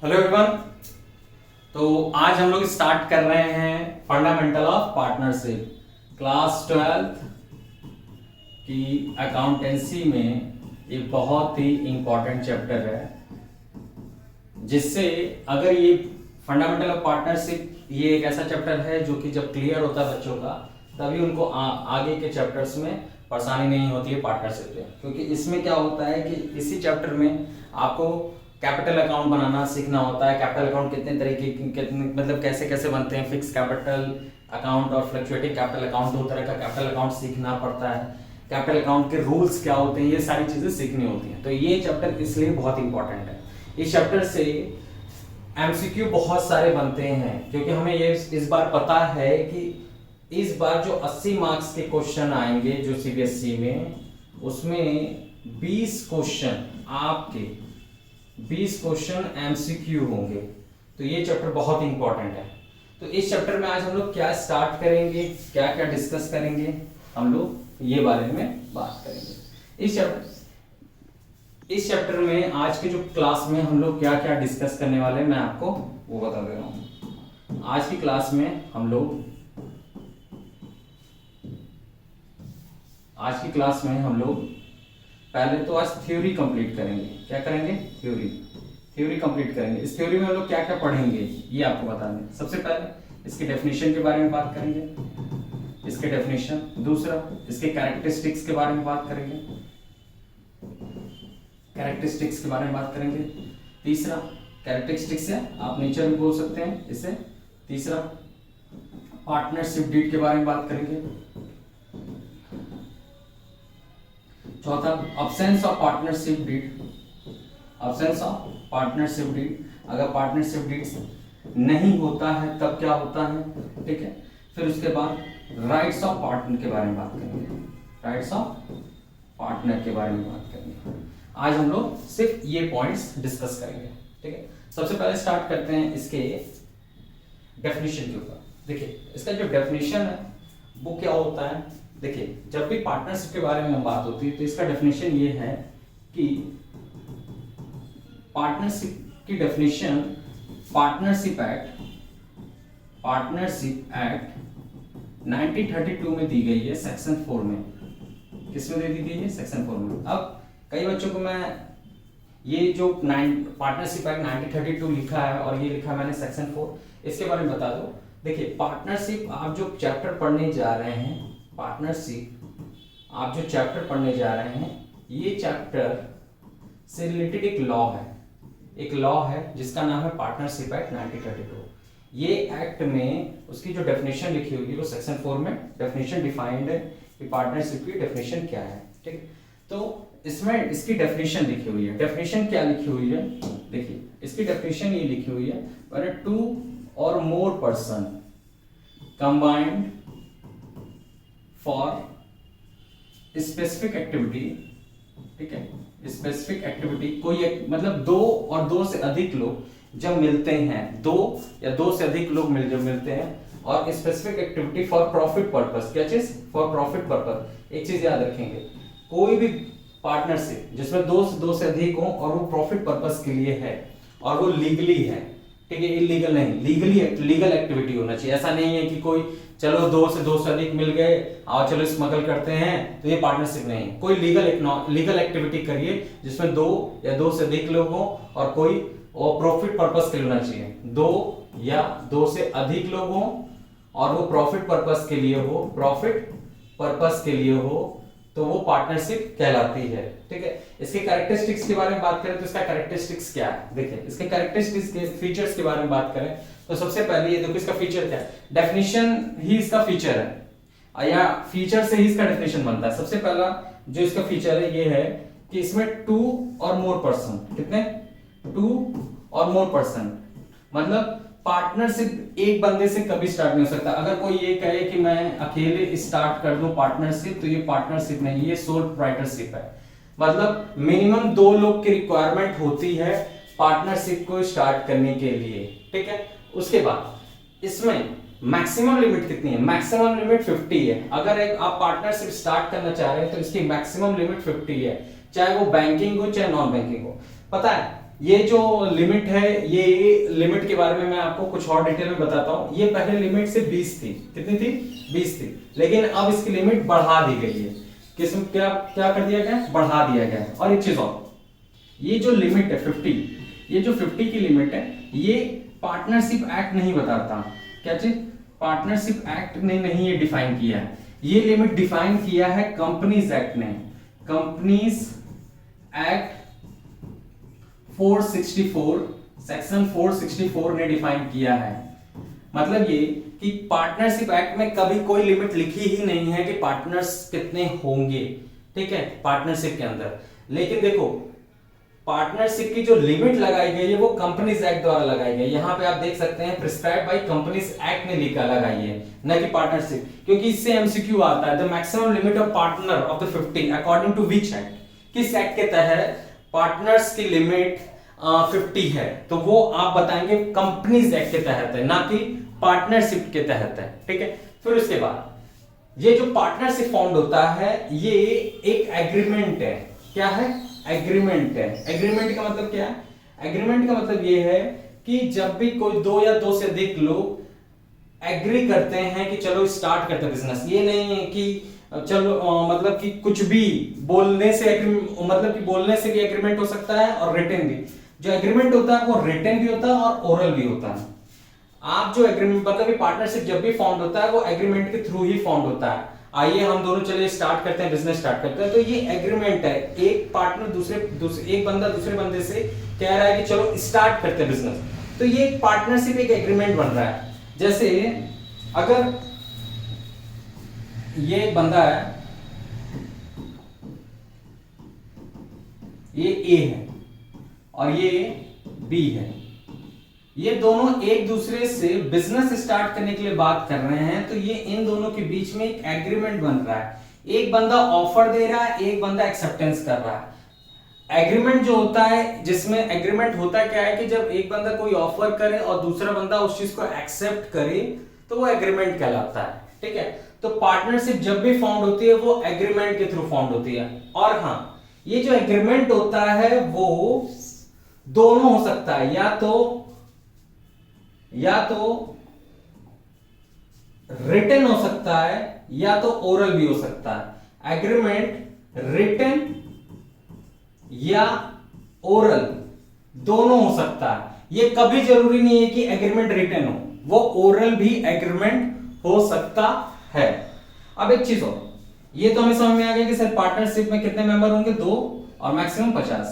Hello everyone. तो आज हम लोग स्टार्ट कर रहे हैं fundamental of partnership class 12th की अकाउंटेंसी में। ये बहुत ही इंपॉर्टेंट चैप्टर है, जिससे अगर ये फंडामेंटल ऑफ पार्टनरशिप ये एक ऐसा चैप्टर है जो कि जब क्लियर होता है बच्चों का, तभी उनको आगे के चैप्टर्स में परेशानी नहीं होती है पार्टनरशिप में। क्योंकि इसमें क्या होता है कि इसी चैप्टर में आपको कैपिटल अकाउंट बनाना सीखना होता है। कैपिटल अकाउंट कितने तरीके कितने मतलब कैसे कैसे बनते हैं, फिक्स कैपिटल अकाउंट और फ्लक्चुएटिंग कैपिटल अकाउंट, दो तरह का कैपिटल अकाउंट सीखना पड़ता है। कैपिटल अकाउंट के रूल्स क्या होते हैं, ये सारी चीजें सीखनी होती हैं। तो ये चैप्टर इसलिए बहुत इंपॉर्टेंट है। इस चैप्टर से एमसीक्यू बहुत सारे बनते हैं, क्योंकि हमें ये इस बार पता है कि इस बार जो 80 मार्क्स के क्वेश्चन आएंगे जो सीबीएसई में, उसमें 20 क्वेश्चन आपके 20 क्वेश्चन एमसीक्यू होंगे। तो ये चैप्टर बहुत इंपॉर्टेंट है। तो इस चैप्टर में आज हम लोग क्या स्टार्ट करेंगे, क्या क्या डिस्कस करेंगे, हम लोग ये बारे में बात करेंगे। इस चैप्टर में आज के जो क्लास में हम लोग क्या क्या डिस्कस करने वाले हैं, मैं आपको वो बता दे रहा हूं। आज की क्लास में हम लोग पहले तो आज थ्योरी कंप्लीट करेंगे। क्या करेंगे? थ्योरी कंप्लीट करेंगे। इस थ्योरी में हम लोग क्या क्या पढ़ेंगे ये आपको बताना है। सबसे पहले इसके डेफिनेशन के बारे में बात करेंगे, इसके डेफिनेशन। दूसरा, इसके कैरेक्टरिस्टिक्स के बारे में बात करेंगे, कैरेक्टरिस्टिक्स के बारे में बात करेंगे। तीसरा, कैरेक्टरिस्टिक्स है आप नेचर भी बोल सकते हैं इसे। तीसरा, पार्टनरशिप डीड के बारे में बात करेंगे। चौथा, अब्सेंस ऑफ पार्टनरशिप डीड। अगर पार्टनरशिप डीड नहीं होता है तब क्या होता है, ठीक है। फिर उसके बाद राइट्स ऑफ पार्टनर के बारे में बात करेंगे। आज हम लोग सिर्फ ये पॉइंट्स डिस्कस करेंगे, ठीक है। सबसे पहले स्टार्ट करते हैं इसके डेफिनेशन के ऊपर। देखिए, इसका जो डेफिनेशन है वो क्या होता है। देखिए, जब भी पार्टनरशिप के बारे में हम बात होती है तो इसका डेफिनेशन ये है कि पार्टनरशिप की डेफिनेशन पार्टनरशिप एक्ट 1932 में दी गई है, सेक्शन 4 में। किसमें दे दी गई है? सेक्शन 4 में। अब कई बच्चों को मैं ये जो पार्टनरशिप एक्ट 1932 लिखा है और ये लिखा मैंने सेक्शन 4, इसके बारे में बता दो। देखिए, पार्टनरशिप आप जो चैप्टर पढ़ने जा रहे हैं, ये चैप्टर से रिलेटेड एक लॉ है जिसका नाम है पार्टनरशिप एक्ट 1932। ये एक्ट में उसकी जो डेफिनेशन लिखी हुई है वो सेक्शन 4 में डेफिनेशन डिफाइंड है कि पार्टनरशिप की डेफिनेशन क्या है, ठीक है। तो इसमें इसकी डेफिनेशन लिखी हुई है। डेफिनेशन क्या लिखी हुई है? देखिए, इसकी डेफिनेशन ये लिखी हुई है, when 2 or more person combined for specific activity, ठीक है। स्पेसिफिक एक्टिविटी कोई मतलब 2 और 2 से अधिक लोग जब मिलते हैं, 2 या 2 से अधिक लोग मिलते हैं और specific activity for profit purpose. क्या चीज? For profit purpose. एक चीज याद रखेंगे, कोई भी पार्टनरशिप जिसमें 2 से अधिक हो और वो प्रॉफिट पर्पस के लिए है और वो लीगली है, ठीक है, इलीगल नहीं, लीगल एक्टिविटी होना चाहिए। ऐसा नहीं है कि कोई चलो 2 से अधिक मिल गए और चलो स्मगल करते हैं, तो ये पार्टनरशिप नहीं। कोई लीगल एक्टिविटी करिए जिसमें 2 या 2 से अधिक लोग हो और कोई प्रॉफिट पर्पस के लिए होना चाहिए। 2 या 2 से अधिक लोग हो और वो प्रॉफिट पर्पस के लिए हो तो वो पार्टनरशिप कहलाती है, ठीक है। इसके कैरेक्टरिस्टिक्स के बारे में बात करें तो इसका कैरेक्टरिस्टिक्स क्या है? देखिए, इसके कैरेक्टरिस्टिक्स के फीचर्स के बारे में बात करें तो सबसे पहले ये देखो, इसका फीचर क्या है। डेफिनेशन ही इसका फीचर है या फीचर से ही इसका डेफिनेशन बनता है। सबसे पहला जो इसका फीचर है ये है कि इसमें 2 और मोर पर्सन, कितने? 2 और मोर पर्सन, मतलब पार्टनरशिप एक बंदे से कभी स्टार्ट नहीं हो सकता। अगर कोई ये कहे कि मैं अकेले स्टार्ट कर दूं पार्टनरशिप, तो ये पार्टनरशिप नहीं, ये सोल प्रोप्राइटरशिप है। मतलब मिनिमम 2 लोग की रिक्वायरमेंट होती है पार्टनरशिप को स्टार्ट करने के लिए, ठीक है। उसके बाद इसमें मैक्सिमम लिमिट कितनी है? मैक्सिमम लिमिट 50 है। अगर आप पार्टनरशिप स्टार्ट करना चाह रहे हैं तो इसकी मैक्सिमम लिमिट 50 है, चाहे वो बैंकिंग हो चाहे नॉन बैंकिंग हो। पता है ये जो लिमिट है, ये लिमिट के बारे में मैं आपको कुछ और डिटेल में बताता हूं। ये पहले लिमिट से 20 थी, कितनी थी? 20 थी, लेकिन अब इसकी लिमिट बढ़ा दी गई है। किस क्या क्या कर दिया गया? बढ़ा दिया गया है। और एक चीज और, ये जो लिमिट है 50, ये जो 50 की लिमिट है, ये पार्टनरशिप एक्ट नहीं बताता। क्या चीज? पार्टनरशिप एक्ट ने नहीं ये डिफाइन किया है, ये लिमिट डिफाइन किया है कंपनीज एक्ट ने। कंपनीज एक्ट 464, सेक्शन 464 ने डिफाइन किया है। मतलब ये कि पार्टनरशिप एक्ट में कभी कोई लिमिट लिखी ही नहीं है कि पार्टनर्स कितने होंगे, ठीक है, पार्टनरशिप के अंदर। लेकिन देखो, पार्टनरशिप की जो लिमिट लगाई गई है वो कंपनीज एक्ट द्वारा लगाई गई है। यहां पे आप देख सकते हैं प्रिस्क्राइब बाय कंपनीज एक्ट ने लिखा लगाई है, न कि पार्टनरशिप, क्योंकि इससे एमसीक्यू आता है। The maximum limit of partner of the 50 according to which act, किस एक्ट के तहत पार्टनर्स की लिमिट 50 है, तो वो आप बताएंगे कंपनीज एक्ट के तहत है, ना कि पार्टनरशिप के तहत है, ठीक है। फिर उसके बाद ये जो पार्टनरशिप फॉर्म होता है, ये एक एग्रीमेंट है। क्या है? एग्रीमेंट है। एग्रीमेंट का मतलब क्या है? एग्रीमेंट का मतलब ये है कि जब भी कोई दो या दो से अधिक लोग एग्री करते हैं कि चलो स्टार्ट करते हैं बिजनेस, ये नहीं है कि चलो मतलब कि कुछ भी बोलने से मतलब कि बोलने से भी एग्रीमेंट हो सकता है और रिटन भी। जो एग्रीमेंट होता है वो रिटन भी होता है और ओरल भी होता है। आप जो एग्रीमेंट मतलब कि पार्टनरशिप जब भी फॉर्म होता है वो एग्रीमेंट के थ्रू ही फॉर्म होता है। आइए हम दोनों चलिए स्टार्ट करते हैं, बिजनेस स्टार्ट करते हैं, तो ये एग्रीमेंट है। एक पार्टनर एक बंदा दूसरे बंदे से कह रहा है कि चलो स्टार्ट करते हैं बिजनेस, तो ये एक पार्टनरशिप, एक एग्रीमेंट बन रहा है। जैसे अगर ये एक बंदा है, ये ए है और ये बी है, ये दोनों एक दूसरे से बिजनेस स्टार्ट करने के लिए बात कर रहे हैं, तो ये इन दोनों के बीच में एक एग्रीमेंट बन रहा है। एक बंदा ऑफर दे रहा है, एक बंदा एक्सेप्टेंस कर रहा है। एग्रीमेंट जो होता है, जिसमें एग्रीमेंट होता क्या है कि जब एक बंदा कोई ऑफर करे और दूसरा बंदा उस चीज को एक्सेप्ट करे तो वो एग्रीमेंट कहलाता है, ठीक है। तो पार्टनरशिप जब भी फॉर्म होती है वो एग्रीमेंट के थ्रू फॉर्म होती है। और हाँ, ये जो एग्रीमेंट होता है वो दोनों हो सकता है, या तो रिटन हो सकता है या तो ओरल भी हो सकता है। एग्रीमेंट रिटन या ओरल दोनों हो सकता है। ये कभी जरूरी नहीं है कि एग्रीमेंट रिटन हो, वो ओरल भी एग्रीमेंट हो सकता है। अब एक चीज हो, ये तो हमें समझ में आ गया कि सर पार्टनरशिप में कितने मेंबर होंगे? 2 और मैक्सिमम 50,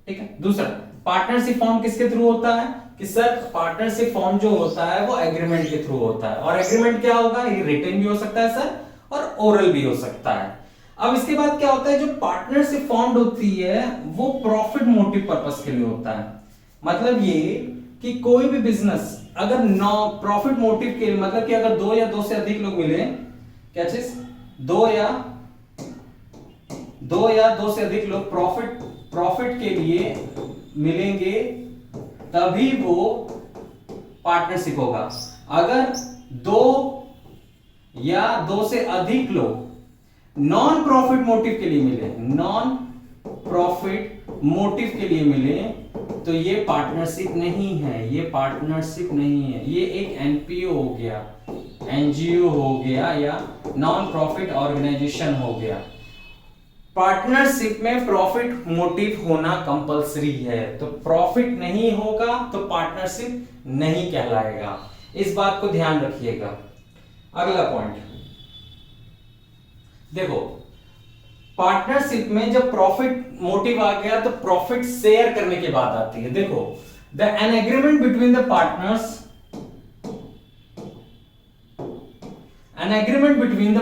ठीक है। दूसरा, पार्टनरशिप फॉर्म किसके थ्रू होता है कि सर पार्टनरशिप फॉर्म जो होता है वो एग्रीमेंट के थ्रू होता है। और एग्रीमेंट क्या होगा? ये रिटन भी हो सकता है सर और ओरल भी हो सकता है। अब इसके बाद क्या होता है, जो पार्टनरशिप फॉर्म होती है वो प्रॉफिट मोटिव पर्पस के लिए होता है। मतलब ये कि कोई भी बिजनेस अगर प्रॉफिट मोटिव के लिए, मतलब कि अगर 2 या 2 से अधिक लोग मिले, क्या चीज? 2 या 2 से अधिक लोग प्रॉफिट के लिए मिलेंगे तभी वो पार्टनरशिप होगा। अगर 2 या 2 से अधिक लोग नॉन प्रॉफिट मोटिव के लिए मिले, तो ये पार्टनरशिप नहीं है, ये पार्टनरशिप नहीं है, ये एक एनपीओ हो गया, एनजीओ हो गया या नॉन प्रॉफिट ऑर्गेनाइजेशन हो गया। पार्टनरशिप में प्रॉफिट मोटिव होना कंपलसरी है, तो प्रॉफिट नहीं होगा तो पार्टनरशिप नहीं कहलाएगा। इस बात को ध्यान रखिएगा। अगला पॉइंट देखो, पार्टनरशिप में जब प्रॉफिट मोटिव आ गया तो प्रॉफिट शेयर करने की बात आती है। देखो, an agreement between the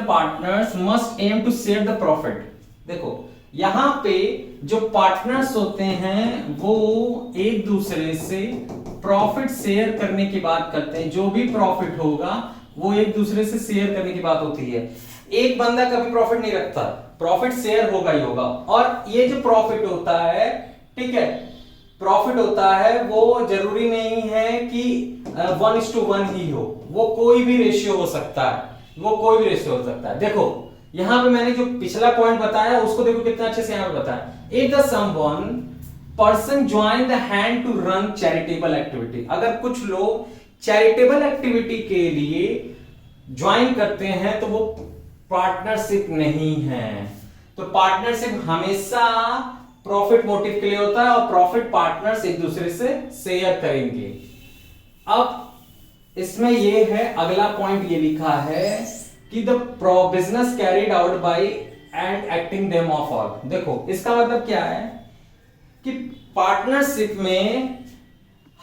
partners must aim to share the profit. देखो, यहां पे जो पार्टनर्स होते हैं वो एक दूसरे से प्रॉफिट शेयर करने की बात करते हैं। जो भी प्रॉफिट होगा वो एक दूसरे से शेयर करने की बात होती है। एक बंदा कभी प्रॉफिट नहीं रखता, प्रॉफिट शेयर होगा ही होगा। और ये जो प्रॉफिट होता है, ठीक है, प्रॉफिट होता है वो जरूरी नहीं है कि 1:1 ही हो, वो कोई भी रेशियो हो सकता है, देखो यहां पे मैंने जो पिछला पॉइंट बताया उसको देखो कितना अच्छे से यहां पे बताया। If the person join the hand to run charitable activity. अगर कुछ लोग चैरिटेबल एक्टिविटी के लिए ज्वाइन करते हैं तो वो पार्टनरशिप नहीं है। तो पार्टनरशिप हमेशा प्रॉफिट मोटिव के लिए होता है और प्रॉफिट पार्टनर्स एक दूसरे से शेयर करेंगे। अब इसमें ये है, अगला पॉइंट ये लिखा है कि the business carried out by and acting them of all. देखो इसका मतलब क्या है कि पार्टनरशिप में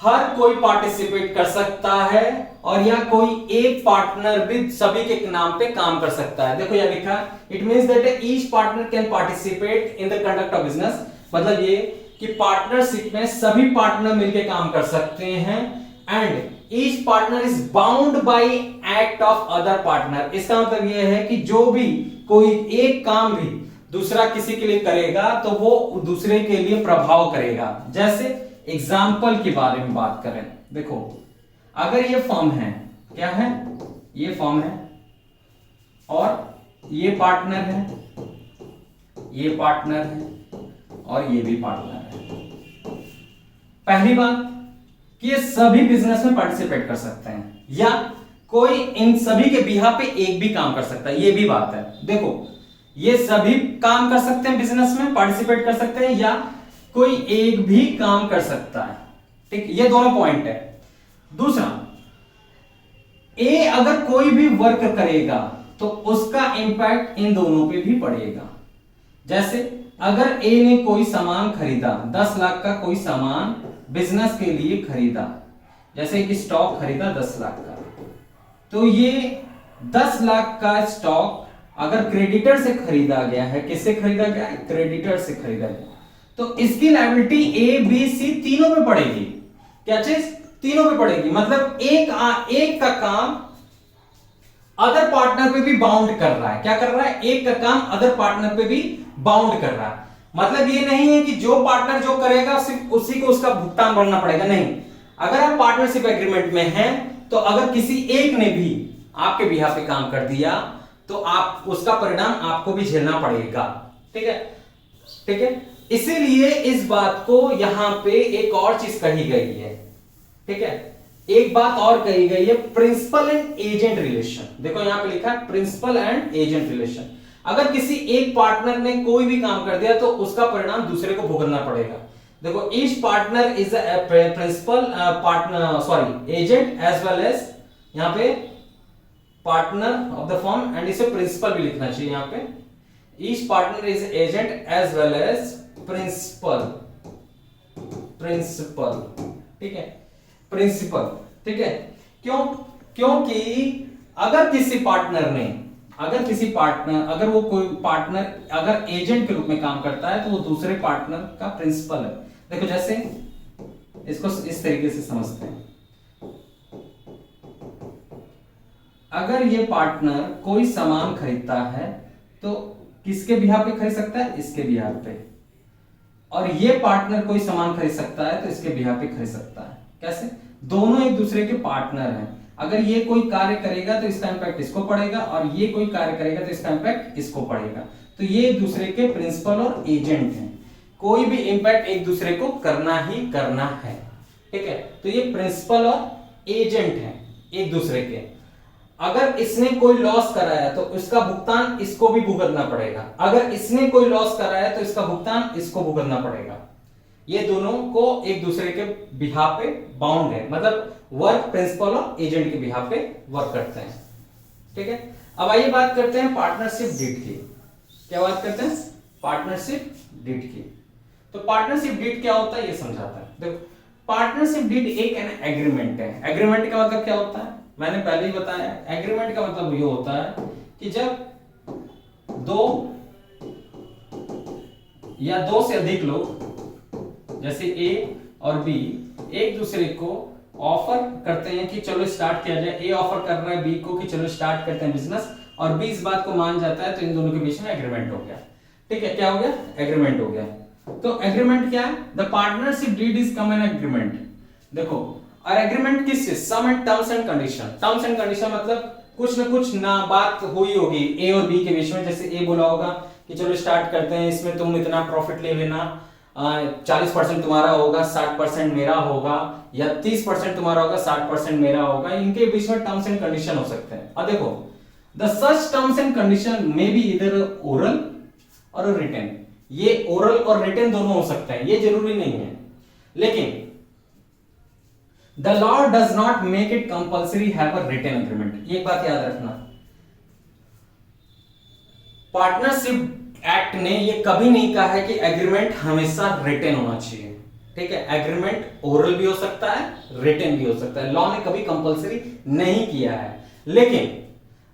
हर कोई पार्टिसिपेट कर सकता है और या कोई एक पार्टनर भी सभी के नाम पे काम कर सकता है। देखो यह लिखा, it means that each partner can participate in the conduct of business. मतलब ये कि पार्टनरशिप में सभी पार्टनर मिलकर काम कर सकते हैं and each partner is bound by act of other partner. इसका मतलब यह है कि जो भी कोई एक काम भी दूसरा किसी के लिए करेगा तो वो दूसरे के लिए प्रभाव करेगा। जैसे एग्जाम्पल के बारे में बात करें, देखो अगर ये फर्म है, क्या है, ये फर्म है और ये पार्टनर है, ये पार्टनर है और ये भी पार्टनर है। पहली बात कि ये सभी बिजनेस में पार्टिसिपेट कर सकते हैं या कोई इन सभी के बिहाफ पे एक भी काम कर सकता है, ये भी बात है। देखो ये सभी काम कर सकते हैं, बिजनेस में पार्टिसिपेट कर सकते हैं या कोई एक भी काम कर सकता है। ठीक, ये दोनों पॉइंट है। दूसरा, ए अगर कोई भी वर्क करेगा तो उसका इंपैक्ट इन दोनों पे भी पड़ेगा। जैसे अगर ए ने कोई सामान खरीदा, 10 लाख का कोई सामान बिजनेस के लिए खरीदा, जैसे कि स्टॉक खरीदा 10 लाख का, तो ये 10 लाख का स्टॉक अगर क्रेडिटर से खरीदा गया है, किससे खरीदा गया है, क्रेडिटर से खरीदा गया, तो इसकी लायबिलिटी ए बी सी तीनों पे पड़ेगी। क्या चीज, तीनों पे पड़ेगी। मतलब एक का काम अदर पार्टनर पे भी बाउंड कर रहा है। क्या कर रहा है, एक का काम अदर पार्टनर पे भी बाउंड कर रहा है। मतलब ये नहीं है कि जो पार्टनर जो करेगा सिर्फ उसी को उसका भुगतान भरना पड़ेगा, नहीं। अगर आप पार्टनरशिप एग्रीमेंट में हैं तो अगर किसी एक ने भी आपके बिहाफ पे काम कर दिया तो आप उसका परिणाम आपको भी झेलना पड़ेगा। ठीक है, ठीक है। इसीलिए इस बात को यहां पे एक और चीज कही गई है। ठीक है, एक बात और कही गई है, प्रिंसिपल एंड एजेंट रिलेशन। देखो यहां पे लिखा है प्रिंसिपल एंड एजेंट रिलेशन। अगर किसी एक पार्टनर ने कोई भी काम कर दिया तो उसका परिणाम दूसरे को भुगतना पड़ेगा। देखो each partner is principal partner sorry agent as well as यहां पे partner of the firm and इसे प्रिंसिपल भी लिखना चाहिए यहां पे। Each partner is agent as well as principal, principal, ठीक है, प्रिंसिपल। ठीक है, क्यों, क्योंकि अगर किसी पार्टनर ने अगर वो कोई पार्टनर अगर एजेंट के रूप में काम करता है तो वो दूसरे पार्टनर का प्रिंसिपल है। देखो जैसे इसको इस तरीके से समझते हैं, अगर ये पार्टनर कोई सामान खरीदता है तो किसके बिहाफ पे खरीद सकता है, इसके बिहाफ पे, और ये पार्टनर कोई सामान खरीद सकता है तो इसके बिहाफ पे खरीद सकता है। कैसे, दोनों एक दूसरे के पार्टनर हैं। अगर ये कोई कार्य करेगा तो इसका इंपैक्ट इसको पड़ेगा और ये कोई कार्य करेगा तो इसका इंपैक्ट इसको पड़ेगा। तो ये एक दूसरे के प्रिंसिपल और एजेंट हैं। कोई भी इंपैक्ट एक दूसरे को करना ही करना है। ठीक है, तो ये प्रिंसिपल और एजेंट हैं एक दूसरे के। अगर इसने कोई लॉस कराया तो इसका भुगतान इसको भी भुगतना पड़ेगा, अगर इसने कोई लॉस कराया तो इसका भुगतान इसको भुगतना पड़ेगा। ये दोनों को एक दूसरे के बिहाफ पे बाउंड है, मतलब वर्क प्रिंसिपल और एजेंट के बिहाफ पे वर्क करते हैं। ठीक है, अब आइए बात करते हैं पार्टनरशिप डीड की। क्या बात करते हैं, पार्टनरशिप डीड की। तो पार्टनरशिप डीड क्या होता है ये समझाता है। देखो पार्टनरशिप डीड एक एग्रीमेंट है। एग्रीमेंट का मतलब क्या होता है, मैंने पहले ही बताया। एग्रीमेंट का मतलब ये होता है कि जब दो या दो से अधिक लोग जैसे ए और बी एक दूसरे को ऑफर करते हैं कि चलो स्टार्ट किया जाए। ए ऑफर कर रहा है बी को कि चलो स्टार्ट करते हैं बिजनेस, और बी इस बात को मान जाता है, तो इन दोनों के बीच में एग्रीमेंट हो गया। ठीक है, क्या हो गया, एग्रीमेंट हो गया। तो एग्रीमेंट क्या है, the partnership deed is common agreement. देखो और एग्रीमेंट किससे, some and terms and condition. Terms and condition मतलब कुछ ना कुछ ना बात हुई होगी ए और बी के बीच में। जैसे ए बोला होगा कि चलो स्टार्ट करते हैं, इसमें तुम इतना प्रॉफिट ले लेना 40% तुम्हारा होगा, 60% मेरा होगा, या 30% तुम्हारा होगा, 60% मेरा होगा, इनके बीच में टर्म्स एंड कंडीशन हो सकते हैं। अब देखो, the such terms and condition may be इधर ओरल और रिटन, ये ओरल और रिटन दोनों हो सकते हैं, ये जरूरी नहीं है, लेकिन the law does not make it compulsory have a written agreement. ये बात याद रखना, पार्टनरशिप एक्ट ने ये कभी नहीं कहा है कि एग्रीमेंट हमेशा रिटन होना चाहिए, ठीक है। एग्रीमेंट ओरल भी हो सकता है, रिटन भी हो सकता है, लॉ ने कभी कंपल्सरी नहीं किया है। लेकिन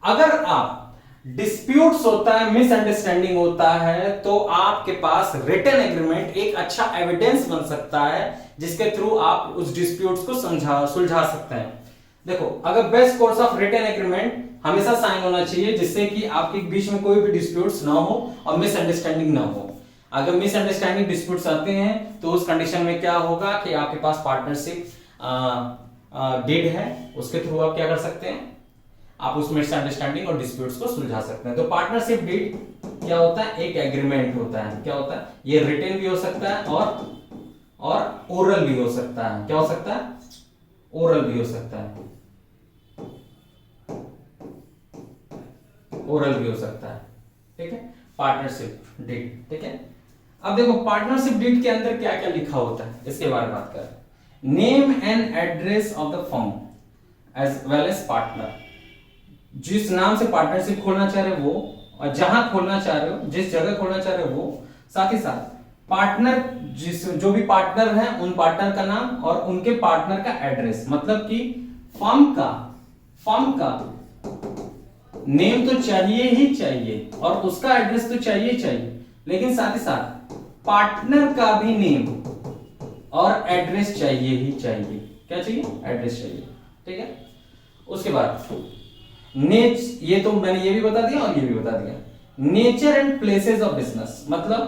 अगर आप डिस्प्यूट्स होता है, मिसअंडरस्टैंडिंग होता है, तो आपके पास रिटन एग्रीमेंट एक अच्छा एविडेंस बन सकता है, जिसके थ्रू आप उस डिस्प्यूट्स को सुलझा सकते हैं। देखो, अगर best course of written agreement हमेशा साइन होना चाहिए, जिससे कि आपके बीच में कोई भी डिस्प्यूट्स ना हो और मिसअंडरस्टैंडिंग ना हो। अगर मिसअंडरस्टैंडिंग डिस्प्यूट्स आते हैं तो उस कंडीशन में क्या होगा कि आपके पास पार्टनरशिप डीड है, उसके थ्रू आप क्या कर सकते हैं, आप उस मिसअंडरस्टैंडिंग और डिस्प्यूट्स को सुलझा सकते हैं। तो पार्टनरशिप डीड क्या होता है, एक एग्रीमेंट होता है। क्या होता है, ये रिटन भी हो सकता है और ओरल भी हो सकता है। क्या हो सकता है, ओरल भी हो सकता है, ओरल भी हो सकता है, ठीक है। पार्टनरशिप डीड, ठीक है। अब देखो, पार्टनरशिप डीड के अंदर क्या क्या लिखा होता है, इसके बारे में बात करें। Name and address of the firm as well as partner, जिस नाम से पार्टनरशिप खोलना चाह रहे हो वो, और जहां खोलना चाह रहे हो, जिस जगह खोलना चाह रहे हो वो, साथ ही साथ पार्टनर, जो भी पार्टनर हैं उन पार्टनर का नाम और उनके पार्टनर का एड्रेस, मतलब कि फर्म का नेम तो चाहिए ही चाहिए और उसका एड्रेस तो चाहिए चाहिए, लेकिन साथ ही साथ पार्टनर का भी नेम और एड्रेस चाहिए ही चाहिए। क्या चाहिए, एड्रेस चाहिए, ठीक है। उसके बाद ये तो मैंने ये भी बता दिया और ये भी बता दिया। Nature and places of business, मतलब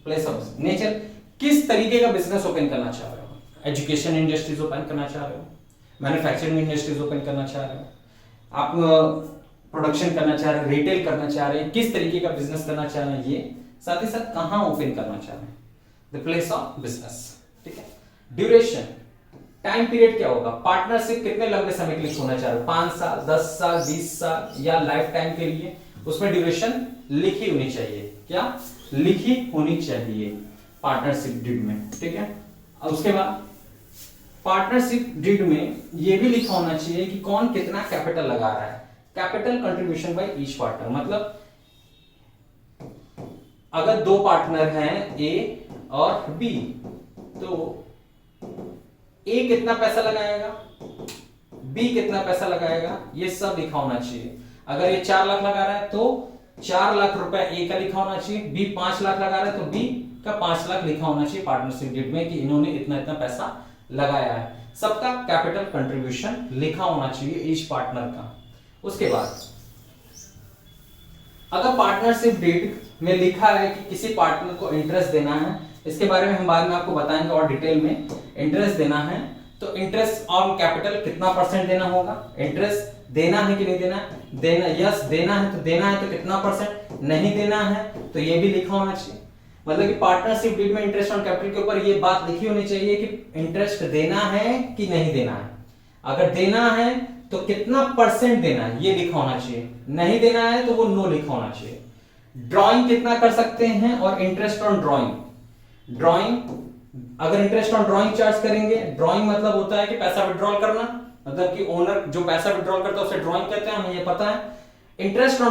प्लेस ऑफ नेचर, किस तरीके का बिजनेस ओपन करना चाह रहे हो, एजुकेशन इंडस्ट्रीज ओपन करना चाह रहे हो, मैन्युफैक्चरिंग इंडस्ट्रीज ओपन करना चाह रहे हो, आप प्रोडक्शन करना चाह रहे हैं, रिटेल करना चाह रहे हैं, किस तरीके का बिजनेस करना चाह रहे हैं, ये साथ ही साथ कहां ओपन करना चाह रहे हैं, द प्लेस ऑफ बिजनेस, ठीक है। ड्यूरेशन, टाइम पीरियड क्या होगा, पार्टनरशिप कितने लंबे समय के लिए होना चाह रहे हो, 5 साल, 10 साल, 20 साल या लाइफ टाइम के लिए, उसमें ड्यूरेशन लिखी होनी चाहिए। क्या लिखी होनी चाहिए पार्टनरशिप डीड में, ठीक है। और उसके बाद पार्टनरशिप डीड में यह भी लिखा होना चाहिए कि कौन कितना कैपिटल लगा रहा है, capital contribution by each partner, मतलब अगर दो पार्टनर हैं ए और बी, तो ए कितना पैसा लगाएगा, बी कितना पैसा लगाएगा, ये सब लिखा होना चाहिए। अगर ये 4 लाख लगा रहा है तो 4 लाख रुपए ए का लिखा होना चाहिए, बी 5 लाख लगा रहा है तो बी का 5 लाख लिखा होना चाहिए पार्टनरशिप डीड में कि इन्होंने इतना इतना पैसा लगाया है। सबका कैपिटल कंट्रीब्यूशन लिखा होना चाहिए ईच पार्टनर का। उसके बाद अगर पार्टनरशिप डीड में लिखा है कि किसी पार्टनर को इंटरेस्ट देना है, इसके बारे में हम बाद में आपको बताएंगे और डिटेल में, इंटरेस्ट देना है तो इंटरेस्ट ऑन कैपिटल कितना % देना होगा, इंटरेस्ट देना है कि नहीं देना, देना यस देना है तो कितना %, नहीं देना है तो ये भी लिखा होना चाहिए। मतलब कि पार्टनरशिप डीड में इंटरेस्ट ऑन कैपिटल के ऊपर ये बात लिखी होनी चाहिए कि इंटरेस्ट देना है कि नहीं देना है, अगर देना है तो कितना % देना है ये लिखा होना चाहिए, नहीं देना है तो वो नो लिखा होना चाहिए। ड्राइंग कितना कर सकते हैं और इंटरेस्ट ऑन ड्राइंग, अगर इंटरेस्ट ऑन ड्राइंग चार्ज करेंगे, ड्राइंग मतलब होता है कि पैसा विड्रॉल करना, मतलब कि ओनर जो पैसा विड्रॉल करता है उसे ड्राइंग कहते हैं, हमें ये पता है। इंटरेस्ट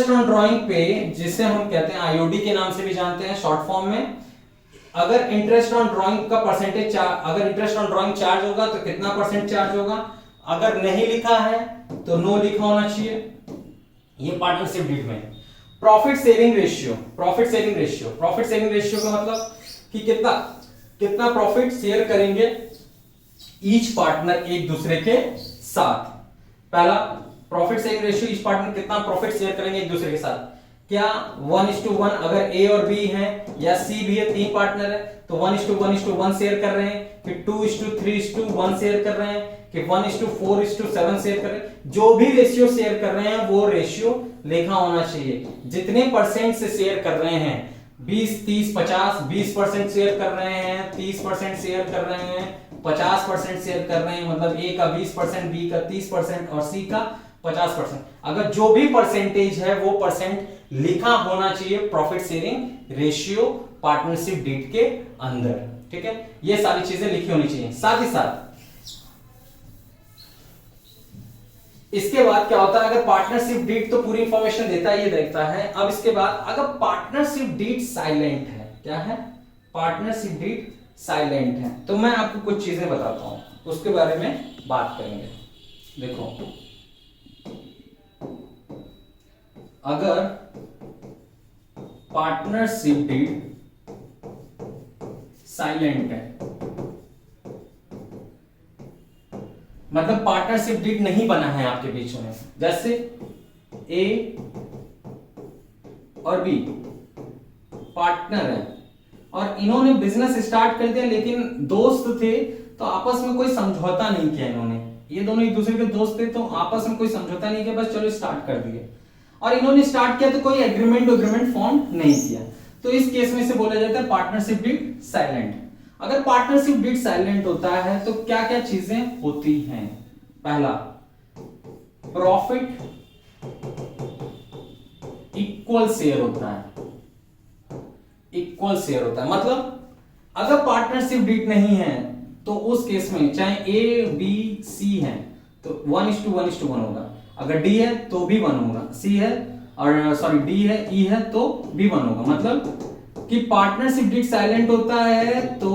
ऑन ड्राइंग पे जिसे हम कहते हैं आईओडी के नाम से भी जानते हैं शॉर्ट फॉर्म में, अगर इंटरेस्ट ऑन ड्राइंग का परसेंटेज, अगर इंटरेस्ट ऑन ड्राइंग चार्ज होगा तो कितना % चार्ज होगा, अगर नहीं लिखा है तो नो लिखा होना चाहिए। ये पार्टनरशिप डीड में। प्रॉफिट सेविंग रेशियो का मतलब कि कितना प्रॉफिट शेयर करेंगे ईच पार्टनर एक दूसरे के साथ। पहला profit sharing ratio, each partner कितना प्रॉफिट शेयर करेंगे एक दूसरे के साथ, क्या 1:1 अगर ए और बी है या सी भी है, 3 पार्टनर है तो 1:1 शेयर कर रहे हैं, फिर 2:3:1 शेयर कर रहे हैं, कि 1:4:7 शेयर कर रहे हैं, जो भी रेशियो शेयर कर रहे हैं वो रेशियो लिखा होना चाहिए। जितने % से शेयर कर रहे हैं 20, 30, 50, 20% शेयर कर रहे हैं, 30% शेयर कर रहे हैं, 50% शेयर कर रहे हैं, मतलब ए का 20%, बी का 30% और सी का 50%। अगर जो भी परसेंटेज है वो परसेंट लिखा होना चाहिए profit sharing ratio partnership deed के अंदर, ठीक है। ये सारी चीजें लिखी होनी चाहिए। साथ ही साथ इसके बाद क्या होता है, अगर पार्टनरशिप डीड तो पूरी इंफॉर्मेशन देता है, ये देखता है। अब इसके बाद अगर पार्टनरशिप डीड साइलेंट है, क्या है, पार्टनरशिप डीड साइलेंट है, तो मैं आपको कुछ चीजें बताता हूं, उसके बारे में बात करेंगे। देखो, अगर पार्टनरशिप डीड साइलेंट है, मतलब पार्टनरशिप डीड नहीं बना है आपके बीच में, जैसे ए और बी पार्टनर है और इन्होंने बिजनेस स्टार्ट कर दिया, लेकिन दोस्त थे तो आपस में कोई समझौता नहीं किया इन्होंने, ये दोनों एक दूसरे के दोस्त थे तो आपस में कोई समझौता नहीं किया, बस चलो स्टार्ट कर दिए। और इन्होंने स्टार्ट किया तो कोई एग्रीमेंट फॉर्म नहीं किया, तो इस केस में से बोला जाता है पार्टनरशिप डीड साइलेंट। अगर पार्टनरशिप डीड साइलेंट होता है तो क्या क्या चीजें होती हैं। पहला, प्रॉफिट इक्वल शेयर होता है, इक्वल शेयर होता है, मतलब अगर पार्टनरशिप डीड नहीं है तो उस केस में चाहे ए बी सी है तो 1:1:1 होगा, अगर डी है तो भी 1 होगा, सी है और सॉरी डी है, ई है तो भी 1 होगा। मतलब कि पार्टनरशिप डीड साइलेंट होता है तो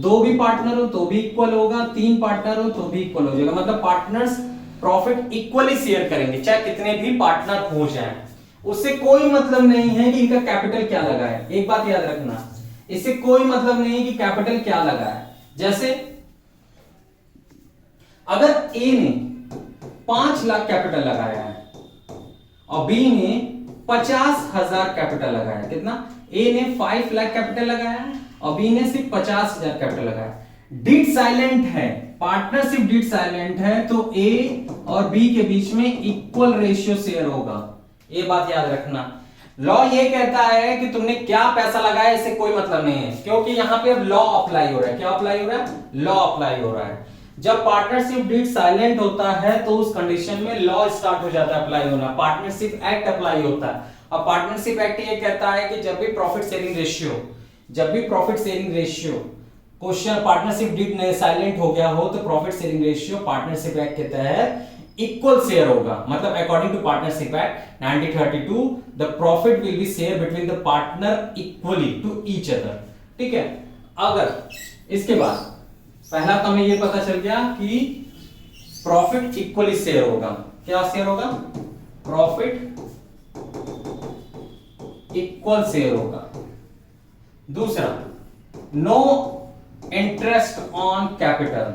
2 भी पार्टनर हो तो भी इक्वल होगा, 3 पार्टनर हो तो भी इक्वल हो जाएगा, मतलब पार्टनर्स प्रॉफिट इक्वली शेयर करेंगे चाहे कितने भी पार्टनर हो जाएं। उससे कोई मतलब नहीं है कि इनका कैपिटल क्या लगा है, एक बात याद रखना, इससे कोई मतलब नहीं है कि कैपिटल क्या लगा है। जैसे अगर ए ने 5 लाख कैपिटल लगाया है और बी ने 50,000 कैपिटल लगाया है, कितना, ए ने 5 लाख कैपिटल लगाया है और बी ने सिर्फ 50,000 कैपिटल लगाया है। डीड साइलेंट है, पार्टनरशिप डीड साइलेंट है तो ए और बी के बीच में इक्वल रेशियो शेयर होगा, ये बात याद रखना। लॉ ये कहता है कि तुमने क्या पैसा लगाया इससे कोई मतलब नहीं है, क्योंकि यहां पे अब लॉ अप्लाई हो रहा है। क्या अप्लाई हो रहा है, लॉ अप्लाई हो रहा है। जब पार्टनरशिप डीड साइलेंट होता है तो उस कंडीशन में लॉ स्टार्ट हो जाता है अप्लाई होना, पार्टनरशिप एक्ट अप्लाई होता है। अब पार्टनरशिप एक्ट ये कहता है कि जब भी profit sharing ratio question partnership deed silent हो गया हो तो profit sharing ratio partnership act के तहत इक्वल शेयर होगा, मतलब according to partnership act 1932 the profit will be share between the partner equally to each other, ठीक है। अगर इसके बाद पहला तो हमें ये पता चल गया कि प्रॉफिट इक्वली शेयर होगा, क्या शेयर होगा, प्रॉफिट इक्वल शेयर होगा। दूसरा, नो इंटरेस्ट ऑन कैपिटल,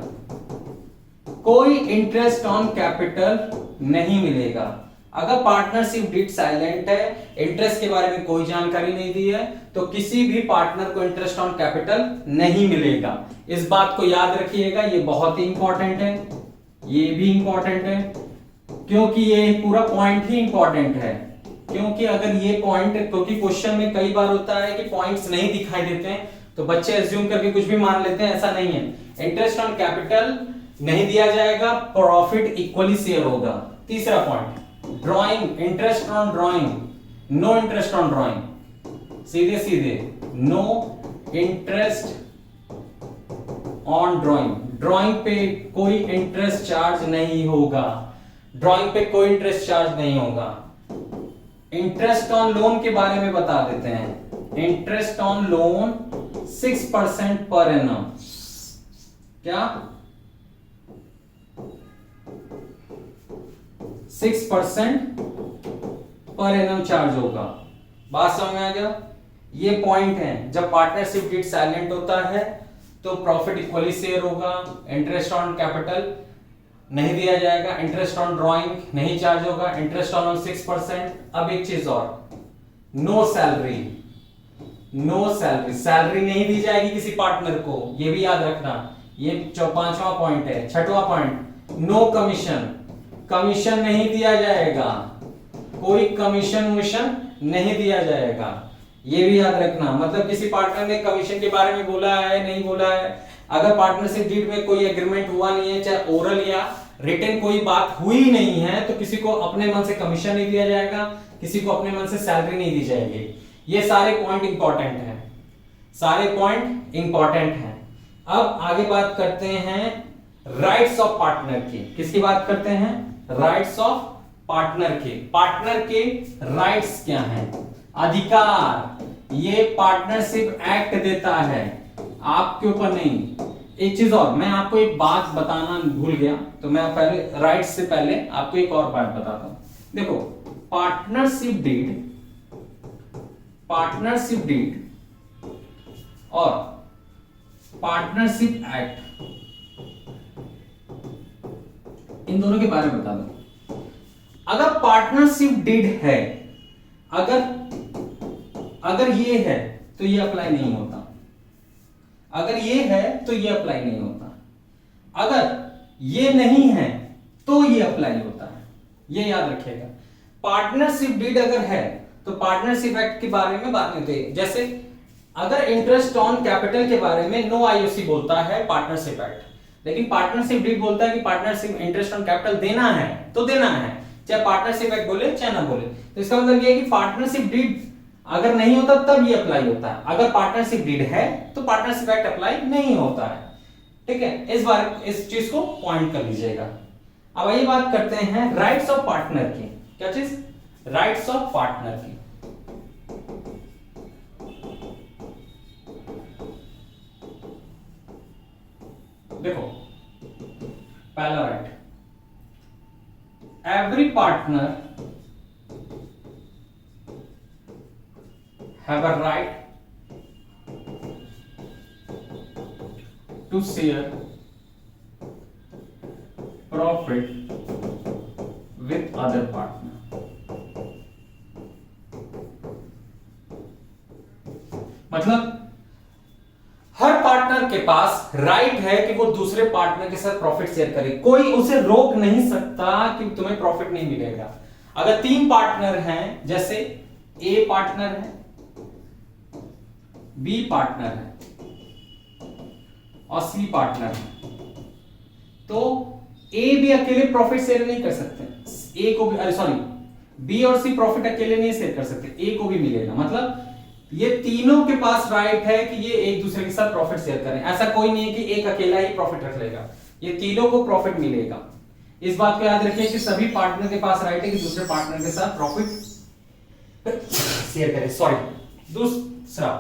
कोई इंटरेस्ट ऑन कैपिटल नहीं मिलेगा। अगर पार्टनरशिप डीड साइलेंट है, इंटरेस्ट के बारे में कोई जानकारी नहीं दी है, तो किसी भी पार्टनर को इंटरेस्ट ऑन कैपिटल नहीं मिलेगा। इस बात को याद रखिएगा, ये बहुत ही इंपॉर्टेंट है, ये भी इंपॉर्टेंट है, क्योंकि ये पूरा पॉइंट ही इंपॉर्टेंट है। क्योंकि अगर ये पॉइंट, क्योंकि क्वेश्चन में कई बार होता है कि पॉइंट्स नहीं दिखाई देते हैं तो बच्चे एज्यूम करके कुछ भी मान लेते हैं, ऐसा नहीं है। इंटरेस्ट ऑन कैपिटल नहीं दिया जाएगा, प्रॉफिट इक्वली शेयर होगा। तीसरा point, drawing, interest on drawing, no interest on drawing, सीधे सीधे no interest on drawing, drawing पे कोई इंटरेस्ट चार्ज नहीं होगा, ड्राइंग पे कोई इंटरेस्ट चार्ज नहीं होगा। इंटरेस्ट ऑन लोन के बारे में बता देते हैं, interest on loan 6% per annum, क्या 6% पर एनम चार्ज होगा। बात समझ में आ गया, ये पॉइंट है। जब पार्टनरशिप डीड साइलेंट होता है तो प्रॉफिट इक्वली शेयर होगा, इंटरेस्ट ऑन कैपिटल नहीं दिया जाएगा, इंटरेस्ट ऑन ड्राइंग नहीं चार्ज होगा, इंटरेस्ट ऑन 6%। अब एक चीज और, no salary, no salary, salary नहीं दी जाएगी किसी पार्टनर को, ये भी याद रखना। ये 5वां पॉइंट है। 6वां पॉइंट, नो कमीशन, कमीशन नहीं दिया जाएगा, कोई कमीशन नहीं दिया जाएगा। ये भी याद रखना, मतलब किसी पार्टनर ने कमीशन के बारे में बोला है नहीं बोला है, अगर पार्टनरशिप डीड में कोई एग्रीमेंट हुआ नहीं है, चाहे ओरल या रिटन कोई बात हुई नहीं है, तो किसी को अपने मन से कमीशन नहीं दिया जाएगा, किसी को अपने मन से सैलरी नहीं दी जाएगी। ये सारे पॉइंट इंपॉर्टेंट हैं, सारे पॉइंट इंपॉर्टेंट हैं। अब आगे बात करते हैं राइट्स ऑफ पार्टनर की। किसकी बात करते हैं? राइट्स ऑफ पार्टनर के। पार्टनर के राइट्स क्या हैं? अधिकार ये पार्टनरशिप एक्ट देता है, आपके ऊपर नहीं। एक चीज और, मैं आपको एक बात बताना भूल गया, तो मैं पहले राइट्स से पहले आपको एक और बात बताता हूं। देखो, पार्टनरशिप डीड और पार्टनरशिप एक्ट, इन दोनों के बारे में बता दो। अगर पार्टनरशिप डीड है, अगर ये है तो ये अप्लाई नहीं होता, अगर ये है तो ये अप्लाई नहीं होता, अगर ये नहीं है तो ये अप्लाई होता है। ये याद रखिएगा। पार्टनरशिप डीड अगर है तो पार्टनरशिप एक्ट के बारे में बात नहीं होती। जैसे अगर इंटरेस्ट ऑन कैपिटल के बारे में नो आईओसी बोलता है पार्टनरशिप एक्ट, लेकिन पार्टनरशिप डीड बोलता है कि पार्टनरशिप इंटरेस्ट ऑन कैपिटल देना है तो देना है, चाहे पार्टनरशिप एक्ट बोले चाहे ना बोले। तो इसका मतलब ये है कि पार्टनरशिप डीड अगर नहीं होता तब ये अप्लाई होता है, अगर पार्टनरशिप डीड है तो पार्टनरशिप एक्ट अप्लाई नहीं होता है। ठीक है, इस चीज को पॉइंट कर लीजिएगा। अब आइए बात करते हैं राइट्स ऑफ पार्टनर की। क्या चीज? राइट्स ऑफ पार्टनर की। देखो, पहला right, every partner have a right to share profit with other partner। मतलब हर पार्टनर के पास राइट है कि वो दूसरे पार्टनर के साथ प्रॉफिट शेयर करे। कोई उसे रोक नहीं सकता कि तुम्हें प्रॉफिट नहीं मिलेगा। अगर 3 पार्टनर हैं, जैसे ए पार्टनर है, बी पार्टनर है और सी पार्टनर है, तो ए भी अकेले प्रॉफिट शेयर नहीं कर सकते। ए को भी, सॉरी, बी और सी प्रॉफिट अकेले नहीं शेयर कर सकते, ए को भी मिलेगा। मतलब ये तीनों के पास राइट है कि ये एक दूसरे के साथ प्रॉफिट शेयर करें। ऐसा कोई नहीं है कि एक अकेला ही प्रॉफिट रख लेगा, ये तीनों को प्रॉफिट मिलेगा। इस बात को याद रखिए कि सभी पार्टनर के पास राइट है कि दूसरे पार्टनर के साथ प्रॉफिट शेयर करें। सॉरी, दूसरा,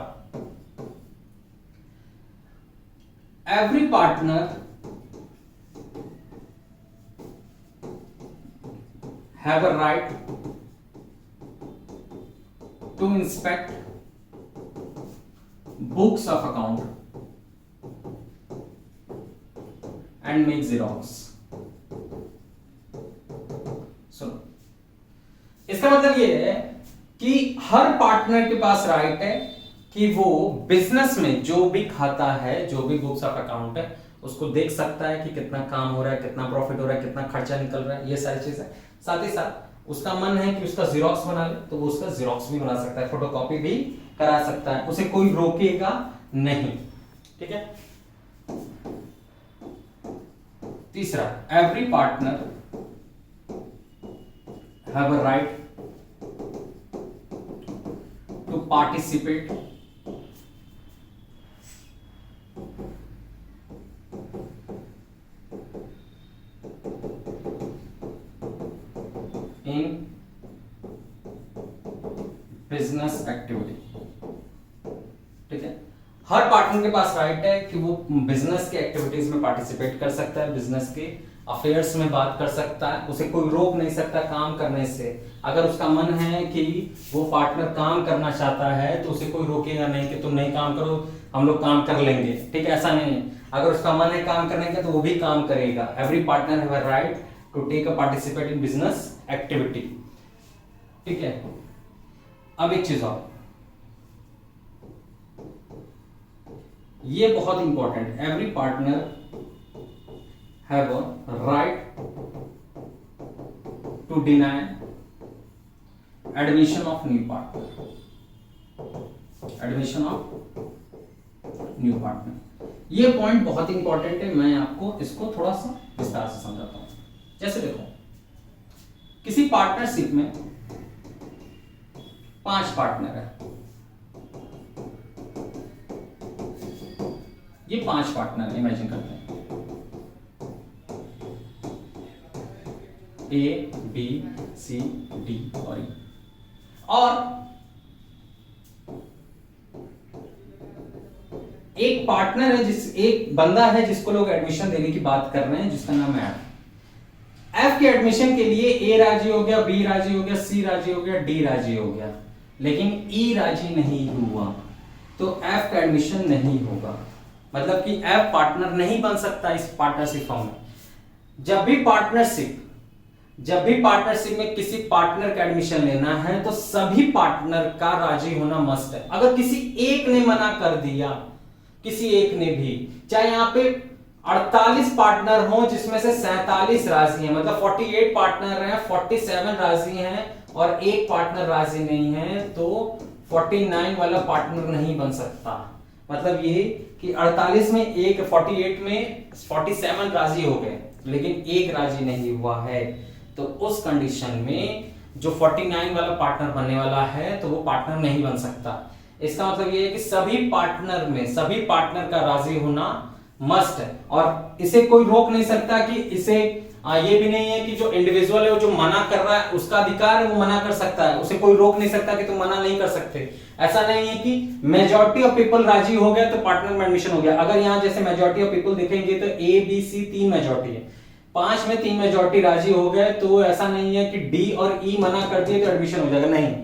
every partner have a right to inspect books of account and make xerox। सुनो, इसका मतलब ये है कि हर पार्टनर के पास राइट है कि वो बिजनेस में जो भी खाता है, जो भी बुक्स ऑफ अकाउंट है, उसको देख सकता है कि कितना काम हो रहा है, कितना प्रॉफिट हो रहा है, कितना खर्चा निकल रहा है, ये सारी चीजें। साथ ही साथ उसका मन है कि उसका जीरोक्स बना ले तो वो उसका जीरोक्स भी बना सकता है, फोटोकॉपी भी करा सकता है, उसे कोई रोकेगा नहीं। ठीक है। तीसरा, every partner have a right to participate in business activity. ठीक है, हर पार्टनर के पास राइट है कि वो बिजनेस के एक्टिविटीज में पार्टिसिपेट कर सकता है, बिजनेस के अफेयर्स में बात कर सकता है, उसे कोई रोक नहीं सकता काम करने से। अगर उसका मन है कि वो पार्टनर काम करना चाहता है तो उसे कोई रोकेगा नहीं कि तुम नहीं काम करो, हम लोग काम कर लेंगे। ठीक है, ऐसा नहीं है। अगर उसका मन है काम करने का तो वो भी काम करेगा। Every partner have a right to take a participate in business activity. ठीक है। अब एक चीज और, ये बहुत important, every partner have a right to deny admission of new partner. Admission of new partner. ये पॉइंट बहुत इंपॉर्टेंट है, मैं आपको इसको थोड़ा सा विस्तार से समझाता हूं। जैसे देखो, किसी पार्टनरशिप में 5 पार्टनर है, ये 5 पार्टनर है, इमेजिन करते हैं ए बी सी डी और ई। और एक पार्टनर है, एक बंदा है जिसको लोग एडमिशन देने की बात कर रहे हैं, जिसका नाम है एफ के एडमिशन के लिए ए राजी हो गया, बी राजी हो गया, सी राजी हो गया, डी राजी हो गया, लेकिन ई राजी नहीं हुआ, तो एफ का एडमिशन नहीं होगा। मतलब कि एफ पार्टनर नहीं बन सकता इस पार्टनरशिप फॉर्म में। जब भी पार्टनरशिप में किसी पार्टनर का एडमिशन लेना है तो सभी पार्टनर का राजी होना मस्ट है। अगर किसी एक ने मना कर दिया, किसी एक ने भी, चाहे यहां पे 48 पार्टनर हो जिसमें से 47 राजी हैं, मतलब 48 पार्टनर हैं, 47 राजी हैं और एक पार्टनर राजी नहीं है, तो 49 वाला पार्टनर नहीं बन सकता। मतलब ये कि 48 में एक, 48 में 47 राजी हो गए लेकिन एक राजी नहीं हुआ है, तो उस कंडीशन में जो 49 वाला पार्टनर बनने वाला है तो वो पार्टनर नहीं बन सकता। इसका मतलब ये है कि सभी पार्टनर का राजी होना मस्ट है, और इसे कोई रोक नहीं सकता कि इसे ये भी नहीं है कि जो इंडिविजुअल है वो जो मना कर रहा है उसका अधिकार है, वो मना कर सकता है, उसे कोई रोक नहीं सकता कि तुम मना नहीं कर सकते। ऐसा नहीं है कि मेजॉरिटी ऑफ पीपल राजी हो गया तो पार्टनर में एडमिशन हो गया। अगर यहां जैसे मेजॉरिटी ऑफ पीपल देखेंगे तो ए बी सी 3 मेजॉरिटी है, 5 में 3 मेजॉरिटी राजी हो गए, तो ऐसा नहीं है कि डी और ई मना कर दिए तो एडमिशन हो जाएगा, नहीं।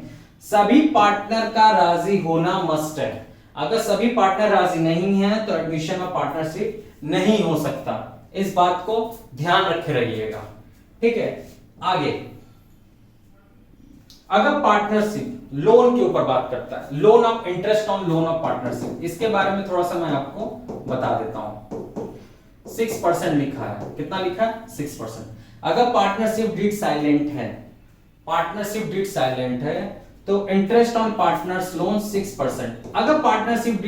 सभी पार्टनर का राजी होना मस्ट है। अगर सभी पार्टनर राजी नहीं है तो एडमिशन ऑफ पार्टनरशिप नहीं हो सकता। इस बात को ध्यान रखे रहिएगा, ठीक है। आगे, अगर पार्टनरशिप लोन के ऊपर बात करता है, loan of interest on loan of partnership, इसके बारे में थोड़ा सा मैं आपको बता देता हूं। 6% लिखा है, कितना लिखा है? 6%। अगर पार्टनरशिप डीड साइलेंट है तो इंटरेस्ट ऑन पार्टनर्स लोन 6%। अगर पार्टनरशिप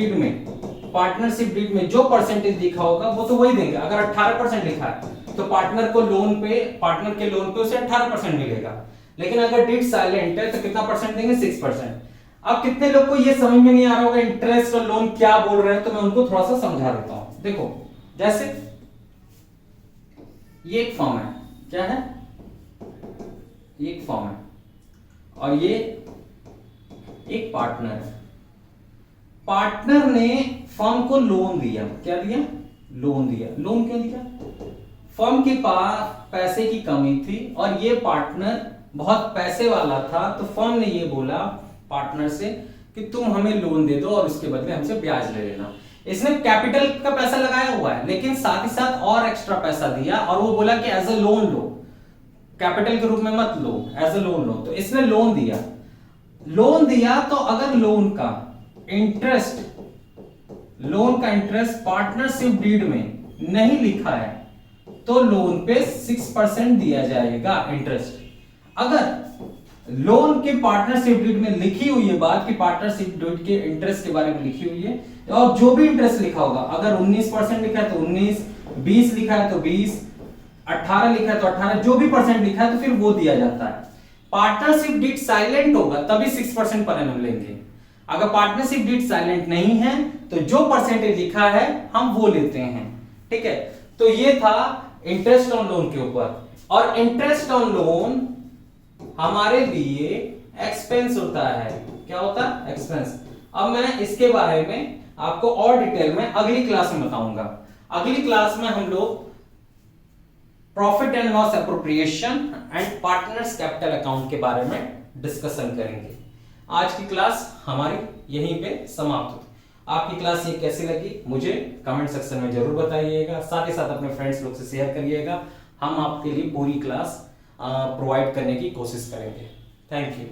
डीड में जो परसेंटेज लिखा होगा वो तो वही देंगे। अगर 18% लिखा है तो पार्टनर के लोन पे उसे 18% मिलेगा, लेकिन अगर डीड साइलेंट है तो कितना परसेंट देंगे? 6%। अब कितने लोग को ये समझ में नहीं आ रहा होगा इंटरेस्ट और लोन क्या बोल रहे हैं, तो मैं उनको थोड़ा सा समझा देता हूं। देखो, जैसे ये एक फॉर्म है, क्या है? एक फॉर्म है और ये एक पार्टनर है। पार्टनर ने फर्म को लोन दिया, क्या दिया? लोन दिया। लोन क्यों दिया? फर्म के पास पैसे की कमी थी और ये पार्टनर बहुत पैसे वाला था, तो फर्म ने ये बोला पार्टनर से कि तुम हमें लोन दे दो और उसके बदले हमसे ब्याज ले लेना। इसने कैपिटल का पैसा लगाया हुआ है, लेकिन साथ ही साथ और एक्स्ट्रा पैसा दिया और वो बोला कि एज अ लोन लो, कैपिटल के रूप में मत लो, एज अ लोन लो। तो इसने लोन दिया तो अगर लोन का इंटरेस्ट पार्टनरशिप डीड में नहीं लिखा है तो लोन पे 6% दिया जाएगा इंटरेस्ट। अगर लोन के पार्टनरशिप डीड में लिखी हुई है बात कि पार्टनरशिप डीड के इंटरेस्ट के बारे में लिखी हुई है, और जो भी इंटरेस्ट लिखा होगा, अगर 19% लिखा है तो 19, 20 लिखा है तो 20, 18 लिखा है तो 18, जो भी परसेंट लिखा है तो फिर वो दिया जाता है। पार्टनरशिप डीड साइलेंट होगा तभी 6% पर एनम लेंगे। अगर पार्टनरशिप डीड साइलेंट नहीं है तो जो परसेंटेज लिखा है हम वो लेते हैं, ठीक है। तो ये था इंटरेस्ट ऑन लोन के ऊपर, और इंटरेस्ट ऑन लोन हमारे लिए एक्सपेंस होता है। क्या होता है? एक्सपेंस। अब मैं इसके बारे में आपको और डिटेल में अगली क्लास में बताऊंगा। अगली क्लास में हम लोग profit and loss appropriation and partners capital account के बारे में डिस्कशन करेंगे। आज की क्लास हमारी यहीं पे समाप्त होती। आपकी क्लास ये कैसी लगी मुझे कमेंट सेक्शन में जरूर बताइएगा, साथ ही साथ अपने फ्रेंड्स लोग से शेयर करिएगा। हम आपके लिए पूरी क्लास प्रोवाइड करने की कोशिश करेंगे। Thank you.